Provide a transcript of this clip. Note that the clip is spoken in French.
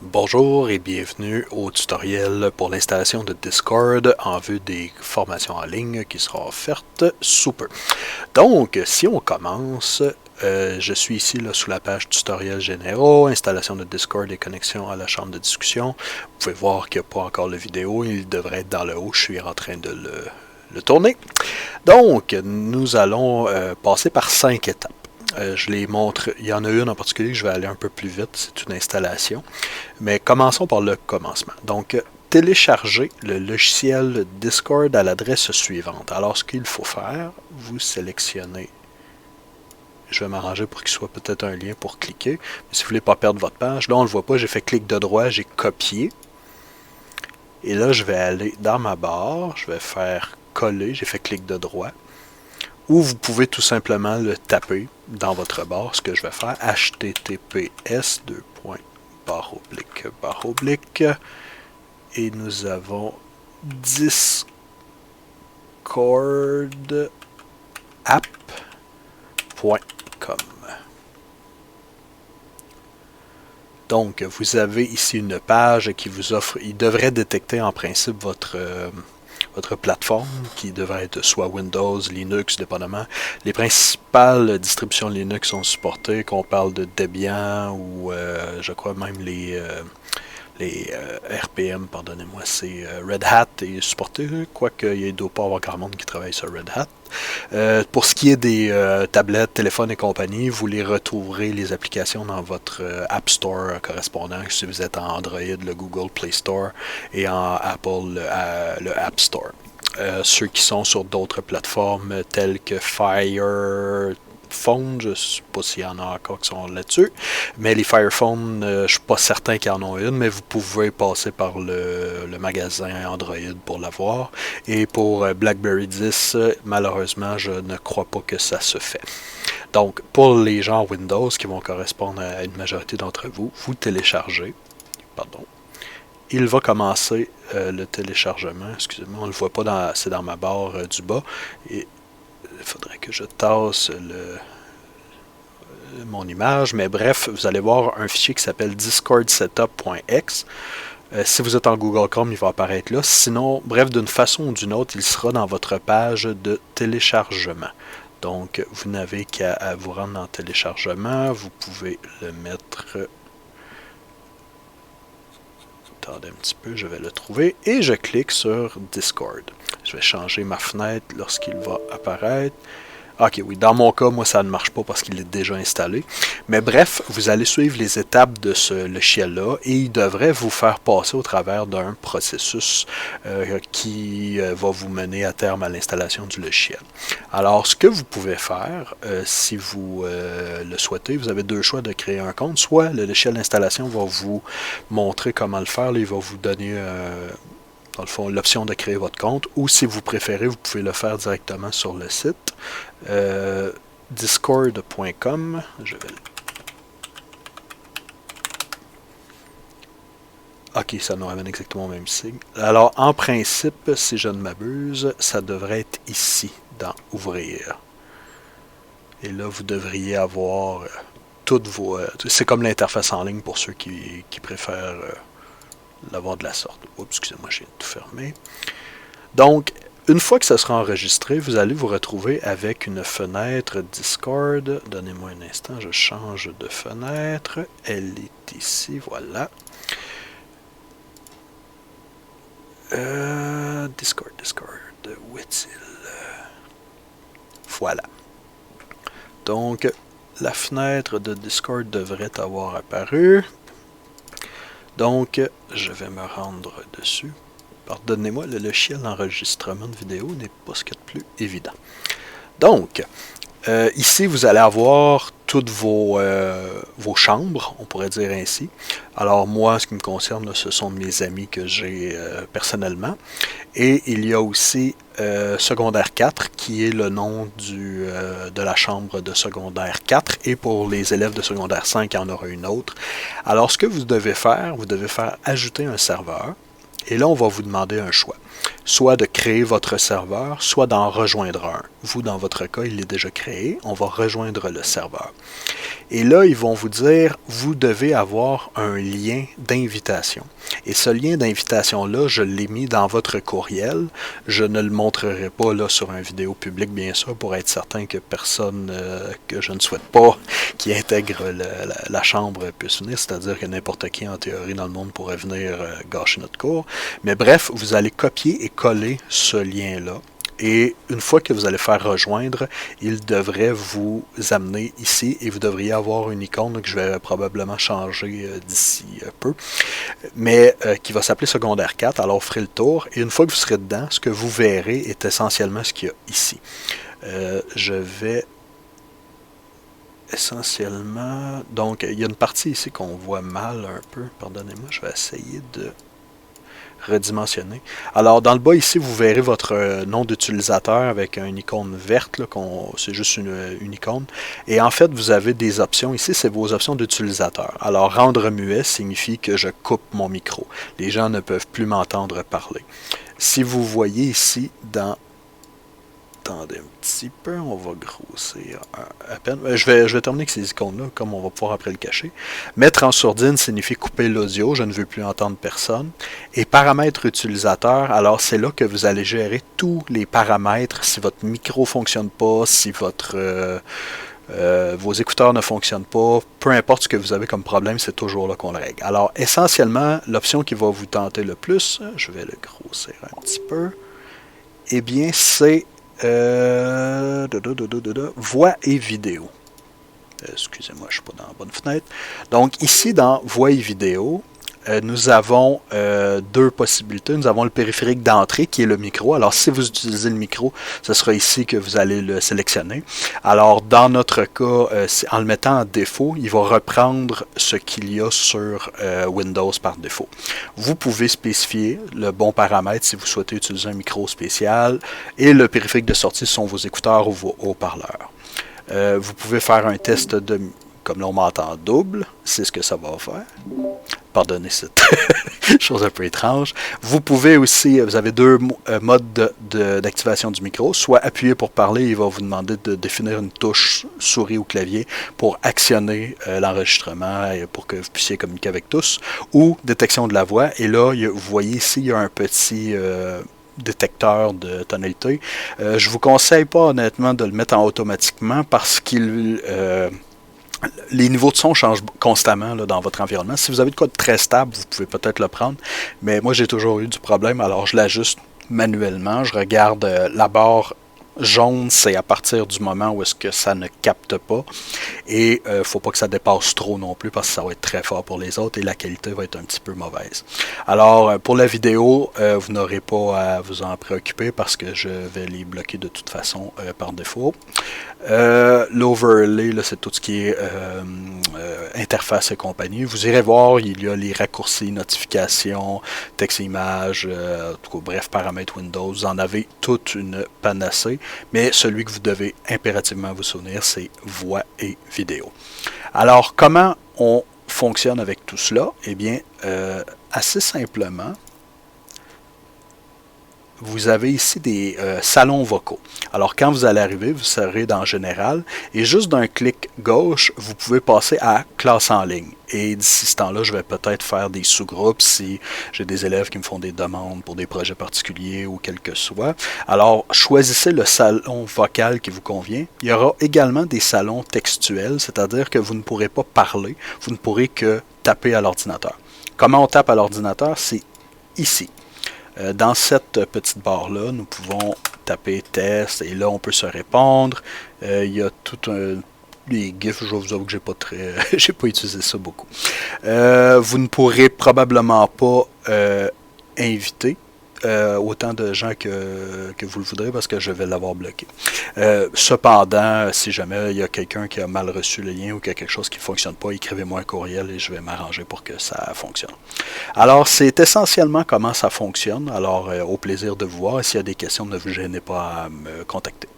Bonjour et bienvenue au tutoriel pour l'installation de Discord en vue des formations en ligne qui seront offertes sous peu. Donc, si on commence, je suis ici là, sous la page tutoriel généraux, installation de Discord et connexion à la chambre de discussion. Vous pouvez voir qu'il n'y a pas encore de vidéo, il devrait être dans le haut, je suis en train de le tourner. Donc, nous allons passer par 5 étapes. Je les montre, il y en a une en particulier que je vais aller un peu plus vite, c'est une installation. Mais commençons par le commencement. Donc, téléchargez le logiciel Discord à l'adresse suivante. Alors, ce qu'il faut faire, vous sélectionnez, je vais m'arranger pour qu'il soit peut-être un lien pour cliquer, mais si vous ne voulez pas perdre votre page, là on ne le voit pas, j'ai fait clic de droit, j'ai copié, et là je vais aller dans ma barre, je vais faire coller, j'ai fait clic de droit, ou vous pouvez tout simplement le taper dans votre barre, ce que je vais faire, https barre oblique, et nous avons discordapp.com. Donc, vous avez ici une page qui vous offre, il devrait détecter en principe votre plateforme, qui devrait être soit Windows, Linux, dépendamment. Les principales distributions Linux sont supportées, qu'on parle de Debian ou je crois même les RPM, pardonnez-moi, c'est Red Hat est supporté, quoique il ne doit pas avoir grand monde qui travaille sur Red Hat. Pour ce qui est des tablettes, téléphones et compagnie, vous les retrouverez les applications dans votre App Store correspondant. Si vous êtes en Android, le Google Play Store, et en Apple, le App Store. Ceux qui sont sur d'autres plateformes telles que Fire Phone, je ne sais pas s'il y en a encore qui sont là-dessus, mais les Fire Phone, je ne suis pas certain qu'ils en ont une, mais vous pouvez passer par le magasin Android pour l'avoir. Et pour BlackBerry 10, malheureusement, je ne crois pas que ça se fait. Donc, pour les gens Windows qui vont correspondre à une majorité d'entre vous, vous téléchargez, pardon, il va commencer le téléchargement. Excusez-moi, on ne le voit pas, c'est dans ma barre du bas. Et il faudrait que je tasse mon image, mais bref, vous allez voir un fichier qui s'appelle discordsetup.x. Si vous êtes en Google Chrome, il va apparaître là. Sinon, bref, d'une façon ou d'une autre, il sera dans votre page de téléchargement. Donc, vous n'avez qu'à vous rendre dans téléchargement. Vous pouvez le mettre... Attendez un petit peu, je vais le trouver. Et je clique sur Discord. Je vais changer ma fenêtre lorsqu'il va apparaître. Ok, oui, dans mon cas, moi, ça ne marche pas parce qu'il est déjà installé. Mais bref, vous allez suivre les étapes de ce logiciel-là et il devrait vous faire passer au travers d'un processus qui va vous mener à terme à l'installation du logiciel. Alors, ce que vous pouvez faire, si vous le souhaitez, vous avez deux choix de créer un compte. Soit le logiciel d'installation va vous montrer comment le faire, là, il va vous donner dans le fond, l'option de créer votre compte, ou si vous préférez, vous pouvez le faire directement sur le site discord.com. Ok, ça nous ramène exactement au même signe. Alors, en principe, si je ne m'abuse, ça devrait être ici, dans Ouvrir. Et là, vous devriez avoir toutes vos... c'est comme l'interface en ligne pour ceux qui préfèrent l'avoir de la sorte. Oups, excusez-moi, j'ai tout fermé. Donc, une fois que ça sera enregistré, vous allez vous retrouver avec une fenêtre Discord. Donnez-moi un instant, je change de fenêtre. Elle est ici, voilà. Discord, où est-il? Voilà. Donc, la fenêtre de Discord devrait avoir apparu. Donc, je vais me rendre dessus. Pardonnez-moi, le logiciel d'enregistrement de vidéo n'est pas ce qu'il y a de plus évident. Donc, ici, vous allez avoir toutes vos chambres, on pourrait dire ainsi. Alors moi, ce qui me concerne, là, ce sont mes amis que j'ai personnellement. Et il y a aussi secondaire 4, qui est le nom de la chambre de secondaire 4. Et pour les élèves de secondaire 5, il y en aura une autre. Alors, ce que vous devez faire ajouter un serveur. Et là, on va vous demander un choix. soit de créer votre serveur, soit d'en rejoindre un. Vous, dans votre cas, il est déjà créé. On va rejoindre le serveur. Et là, ils vont vous dire, vous devez avoir un lien d'invitation. Et ce lien d'invitation-là, je l'ai mis dans votre courriel. Je ne le montrerai pas là sur une vidéo publique, bien sûr, pour être certain que personne que je ne souhaite pas qui intègre la chambre puisse venir. C'est-à-dire que n'importe qui, en théorie, dans le monde pourrait venir gâcher notre cours. Mais bref, vous allez copier et coller ce lien-là. Et une fois que vous allez faire rejoindre, il devrait vous amener ici et vous devriez avoir une icône que je vais probablement changer d'ici peu, mais qui va s'appeler secondaire 4. Alors, vous ferez le tour et une fois que vous serez dedans, ce que vous verrez est essentiellement ce qu'il y a ici. Je vais essentiellement... Donc, il y a une partie ici qu'on voit mal un peu. Pardonnez-moi, je vais essayer de redimensionner. Alors, dans le bas ici, vous verrez votre nom d'utilisateur avec une icône verte, c'est juste une icône. Et en fait, vous avez des options ici, c'est vos options d'utilisateur. Alors, rendre muet signifie que je coupe mon micro. Les gens ne peuvent plus m'entendre parler. Si vous voyez ici dans... Attendez un petit peu, on va grossir à peine. Je vais terminer avec ces icônes-là, comme on va pouvoir après le cacher. Mettre en sourdine signifie couper l'audio, je ne veux plus entendre personne. Et paramètres utilisateur, alors c'est là que vous allez gérer tous les paramètres, si votre micro ne fonctionne pas, si vos écouteurs ne fonctionnent pas, peu importe ce que vous avez comme problème, c'est toujours là qu'on le règle. Alors essentiellement, l'option qui va vous tenter le plus, je vais le grossir un petit peu, eh bien c'est voix et vidéo. Excusez-moi, je ne suis pas dans la bonne fenêtre. Donc ici, dans voix et vidéo, nous avons deux possibilités. Nous avons le périphérique d'entrée qui est le micro. Alors si vous utilisez le micro, ce sera ici que vous allez le sélectionner. Alors dans notre cas, en le mettant en défaut, il va reprendre ce qu'il y a sur Windows par défaut. Vous pouvez spécifier le bon paramètre si vous souhaitez utiliser un micro spécial et le périphérique de sortie sont vos écouteurs ou vos haut-parleurs. Vous pouvez faire un test de... Comme là, on m'entend double, c'est ce que ça va faire. Pardonnez cette chose un peu étrange. Vous pouvez aussi, vous avez deux modes d'activation du micro. Soit appuyer pour parler, il va vous demander de définir une touche souris ou clavier pour actionner l'enregistrement et pour que vous puissiez communiquer avec tous. Ou détection de la voix. Et là, vous voyez ici, il y a un petit... détecteur de tonalité. Je vous conseille pas honnêtement de le mettre en automatiquement parce qu'il... les niveaux de son changent constamment là, dans votre environnement. Si vous avez de quoi de très stable, vous pouvez peut-être le prendre. Mais moi, j'ai toujours eu du problème. Alors, je l'ajuste manuellement. Je regarde la barre jaune, c'est à partir du moment où est-ce que ça ne capte pas. Et il ne faut pas que ça dépasse trop non plus parce que ça va être très fort pour les autres et la qualité va être un petit peu mauvaise. Alors, pour la vidéo, vous n'aurez pas à vous en préoccuper parce que je vais les bloquer de toute façon par défaut. L'overlay, c'est tout ce qui est interface et compagnie. Vous irez voir, il y a les raccourcis, notifications, texte et images, bref, paramètres Windows. Vous en avez toute une panacée, mais celui que vous devez impérativement vous souvenir, c'est voix et vidéo. Alors, comment on fonctionne avec tout cela? Eh bien, assez simplement, vous avez ici des salons vocaux. Alors, quand vous allez arriver, vous serez dans Général et juste d'un clic gauche, vous pouvez passer à Classe en ligne. Et d'ici ce temps-là, je vais peut-être faire des sous-groupes si j'ai des élèves qui me font des demandes pour des projets particuliers ou quel que soit. Alors, choisissez le salon vocal qui vous convient. Il y aura également des salons textuels, c'est-à-dire que vous ne pourrez pas parler, vous ne pourrez que taper à l'ordinateur. Comment on tape à l'ordinateur? C'est ici. Dans cette petite barre-là, nous pouvons taper test et là, on peut se répondre. Il y a tout les GIFs, je vous avoue que j'ai pas utilisé ça beaucoup. Vous ne pourrez probablement pas inviter autant de gens que vous le voudrez parce que je vais l'avoir bloqué. Cependant, si jamais il y a quelqu'un qui a mal reçu le lien ou qu'il y a quelque chose qui ne fonctionne pas, écrivez-moi un courriel et je vais m'arranger pour que ça fonctionne. Alors, c'est essentiellement comment ça fonctionne. Alors, au plaisir de vous voir. Et s'il y a des questions, ne vous gênez pas à me contacter.